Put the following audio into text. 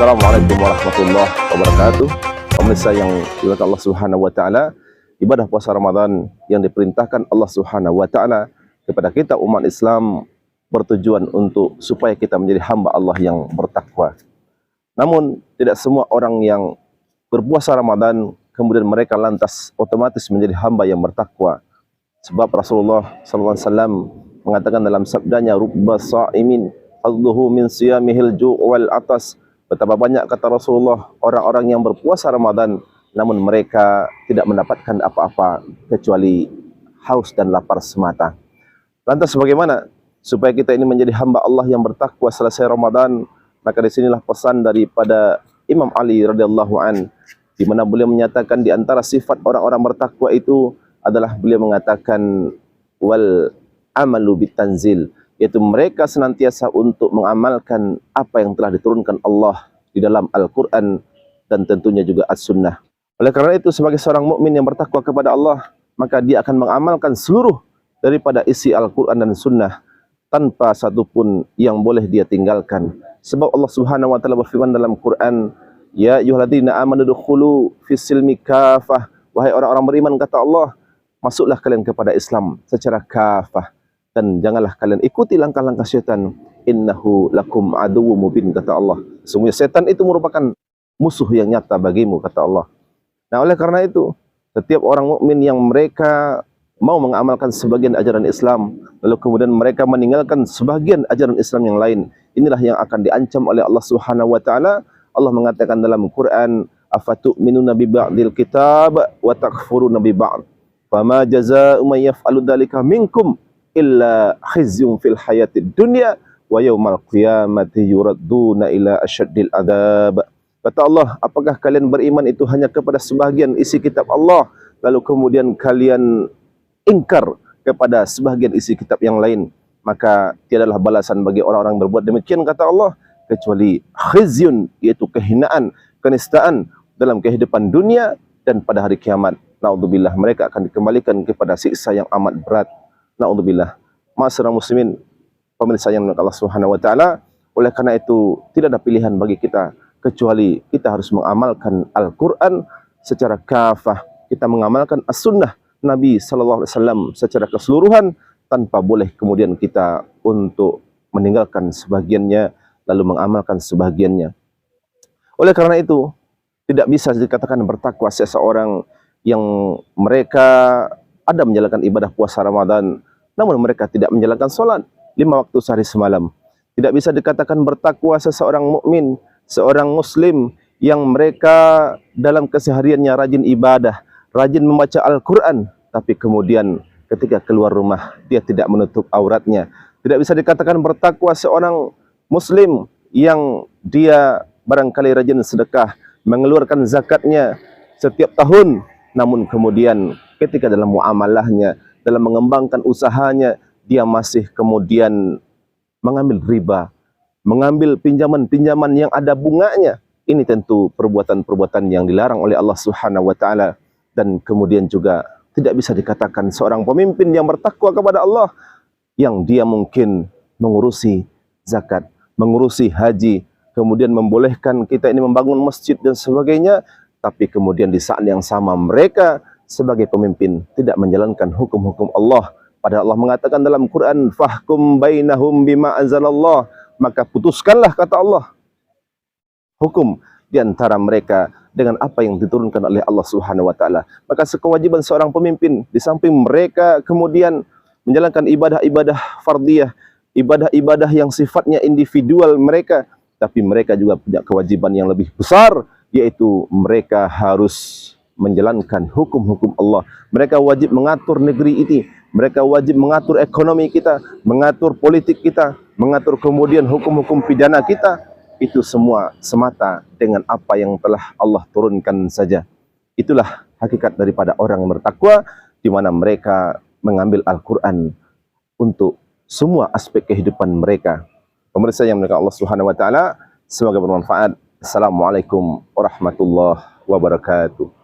Assalamualaikum warahmatullahi wabarakatuh. Pemirsa yang dimuliakan Allah Subhanahu wa taala, ibadah puasa Ramadan yang diperintahkan Allah Subhanahu wa taala kepada kita umat Islam bertujuan untuk supaya kita menjadi hamba Allah yang bertakwa. Namun tidak semua orang yang berpuasa Ramadan kemudian mereka lantas otomatis menjadi hamba yang bertakwa. Sebab Rasulullah sallallahu alaihi wasallam mengatakan dalam sabdanya, rubba sha'imin fadluhu min siyamihil ju' wal atas. Betapa banyak, kata Rasulullah, orang-orang yang berpuasa Ramadan namun mereka tidak mendapatkan apa-apa kecuali haus dan lapar semata. Lantas bagaimana supaya kita ini menjadi hamba Allah yang bertakwa selesai Ramadan? Maka disinilah pesan daripada Imam Ali radhiyallahu an, di mana beliau menyatakan di antara sifat orang-orang bertakwa itu adalah beliau mengatakan wal amalu bitanzil, yaitu mereka senantiasa untuk mengamalkan apa yang telah diturunkan Allah di dalam Al-Quran dan tentunya juga As-Sunnah. Oleh karena itu, sebagai seorang mukmin yang bertakwa kepada Allah, maka dia akan mengamalkan seluruh daripada isi Al-Quran dan Sunnah tanpa satupun yang boleh dia tinggalkan. Sebab Allah Subhanahu wa taala berfirman dalam Quran, ya ayyuhalladzina amanu dukhulu fis-silmi kafah, wahai orang-orang beriman, kata Allah, masuklah kalian kepada Islam secara kafah dan janganlah kalian ikuti langkah-langkah syaitan. Innahu lakum aduwwum mubin, kata Allah. Sungguh setan itu merupakan musuh yang nyata bagimu, kata Allah. Nah, oleh karena itu, setiap orang mukmin yang mereka mau mengamalkan sebagian ajaran Islam, lalu kemudian mereka meninggalkan sebagian ajaran Islam yang lain, inilah yang akan diancam oleh Allah Subhanahu wa taala. Allah mengatakan dalam Quran, afatu'minuna bi ba'dil kitab wa takfuruna bi ba'd. Fama jazaa'u may yaf'alu dzalika minkum illa khizyun fil hayatid dunya wa yaumal qiyamati yuradduna ila asyaddil adab. Kata Allah, apakah kalian beriman itu hanya kepada sebahagian isi kitab Allah, lalu kemudian kalian ingkar kepada sebahagian isi kitab yang lain, maka tiadalah balasan bagi orang-orang berbuat demikian, kata Allah, kecuali khizyun, yaitu kehinaan, kenistaan dalam kehidupan dunia dan pada hari kiamat. Naudzubillah, mereka akan dikembalikan kepada siksa yang amat berat. Naudzubillah. Ma'asyiral muslimin, pemirsa yang dimuliakan Allah Subhanahu wa taala, oleh karena itu tidak ada pilihan bagi kita kecuali kita harus mengamalkan Al-Qur'an secara kafah, kita mengamalkan As-Sunnah Nabi sallallahu alaihi wasallam secara keseluruhan tanpa boleh kemudian kita untuk meninggalkan sebagiannya lalu mengamalkan sebagiannya. Oleh karena itu tidak bisa dikatakan bertakwa seseorang yang mereka ada menjalankan ibadah puasa Ramadan namun mereka tidak menjalankan salat 5 waktu sehari semalam. Tidak bisa dikatakan bertakwa seseorang mukmin, seorang muslim yang mereka dalam kesehariannya rajin ibadah, rajin membaca Al-Quran, tapi kemudian ketika keluar rumah dia tidak menutup auratnya. Tidak bisa dikatakan bertakwa seorang muslim yang dia barangkali rajin sedekah, mengeluarkan zakatnya setiap tahun, namun kemudian ketika dalam muamalahnya, dalam mengembangkan usahanya, dia masih kemudian mengambil riba, mengambil pinjaman-pinjaman yang ada bunganya. Ini tentu perbuatan-perbuatan yang dilarang oleh Allah Subhanahu wa taala. Dan kemudian juga tidak bisa dikatakan seorang pemimpin yang bertakwa kepada Allah yang dia mungkin mengurusi zakat, mengurusi haji, kemudian membolehkan kita ini membangun masjid dan sebagainya, tapi kemudian di saat yang sama mereka sebagai pemimpin tidak menjalankan hukum-hukum Allah. Padahal Allah mengatakan dalam Quran, fahkum bainahum bima anzalallah, maka putuskanlah, kata Allah, hukum di antara mereka dengan apa yang diturunkan oleh Allah Subhanahu wa taala. Maka sekewajiban seorang pemimpin, di samping mereka kemudian menjalankan ibadah-ibadah fardiyah, ibadah-ibadah yang sifatnya individual mereka, tapi mereka juga punya kewajiban yang lebih besar, yaitu mereka harus menjalankan hukum-hukum Allah. Mereka wajib mengatur negeri ini, mereka wajib mengatur ekonomi kita, mengatur politik kita, mengatur kemudian hukum-hukum pidana kita. Itu semua semata dengan apa yang telah Allah turunkan saja. Itulah hakikat daripada orang yang bertakwa, di mana mereka mengambil Al-Quran untuk semua aspek kehidupan mereka. Pemirsa yang dimuliakan Allah Subhanahu wa taala, semoga bermanfaat. Assalamualaikum warahmatullahi wabarakatuh.